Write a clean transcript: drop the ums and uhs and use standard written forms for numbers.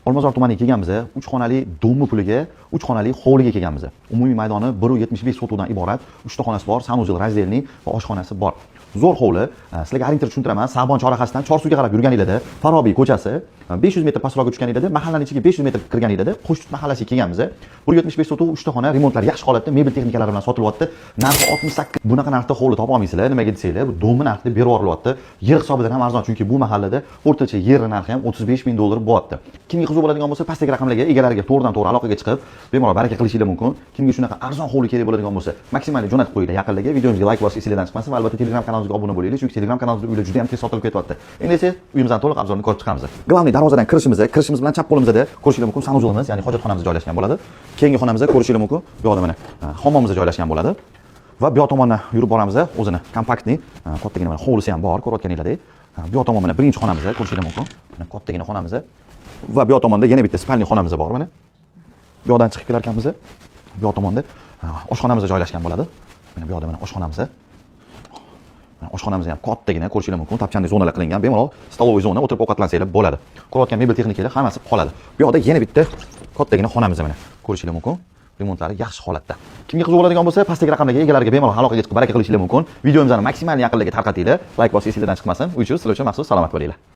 Olmazor tumaniga kelganmiz. 3 xonali do'mmi puliga 3 xonali hovliga kelganmiz. Umumiy maydoni 1.75 sotuvdan iborat. 3 ta xonasi bor, sanuzel razdelniy va oshxonasi bor. Zo'r hovli. Sizlarga orientir tushuntiraman. Sabon chorrahasidan Chorsuvga qarab yurganingizda, Farobiy ko'chasi 500 metr pastroqqa tushganingizda, mahallaning ichiga 500 metr kirganingizda Qo'shtut mahallasiga kelganmiz. 1.75 sotuv 3 ta xona, remontlar yaxshi holatda, mebel texnikalari bilan sotilyapti. Narxi 68. Bunaqa narxda hovli topa olmaysizlar. Nimaga desanglar, bu do'mmi narxda berib yurilyapti. Yer hisobidan ham arzon, chunki bu mahallada o'rtacha yer narxi ham 35 ming dollar bo'lyapti. Kimga qiziq bo'ladigan bo'lsa, pastdagi raqamlarga egalariga to'g'ridan-to'g'ri aloqaga chiqib, bemalol baraka qilishingiz mumkin. Kimga shunaqa arzon hovli kerak bo'ladigan bo'lsa, maksimalni jo'natib qo'yinglar yaqinlarga. Videomizga like bosib, esingizdan chiqmasin va albatta Telegram kanalimizga obuna bo'ling, chunki Telegram kanalimizda uylar juda ham tez sotilib ketyapti. Endi esa uyimizdan to'liq obzorni ko'rib chiqamiz. Glavniy darvozadan kirishimiz bilan chap qo'limizda ko'rishingiz mumkin sanuzelimiz, ya'ni hojatxonamiz joylashgan bo'ladi. Keyingi xonamizda ko'rishingiz mumkin, bu yoqda mana hammomimiz joylashgan bo'ladi. Va bu yoq tomondan yurib boramiz, o'zini kompaktniy, kattagina mana hovlisi ham bor, ko'rayotganingizdek. Bu yoq tomon mana birinchi xonamiz, ko'rishingiz mumkin. Mana kattagina xonamiz. Va bu yoq tomonda yana bitta spalniy xonamiz bor mana. Bu yoqdan chiqib kelar ekanmiz. Bu yoq tomonda oshxonamiz joylashgan bo'ladi. Mana bu yoqda mana oshxonamiz. Oshxonamiz ham kattagina, ko'rishingiz mumkin, tapchanli zonalar qilingan, bemalol stolovoy zona, o'tirib ovqatlansanglar bo'ladi. Ko'rayotgan mebel texnikalar hammasi qoladi. Bu yoqda yana bitta kattagina xonamiz mana. Ko'rishingiz mumkin. Remontlari yaxshi holatda. Kimga qiziq bo'ladigan bo'lsa, pastdagi raqamlarga egalariga bemalol aloqaga chiqib baraka qilishingiz mumkin. Videomizni maksimal yaqinlarga tarqatinglar. Like bosib, esingizdan chiqmasin. Uy uchun, sizlar uchun maxsus salomat bo'linglar.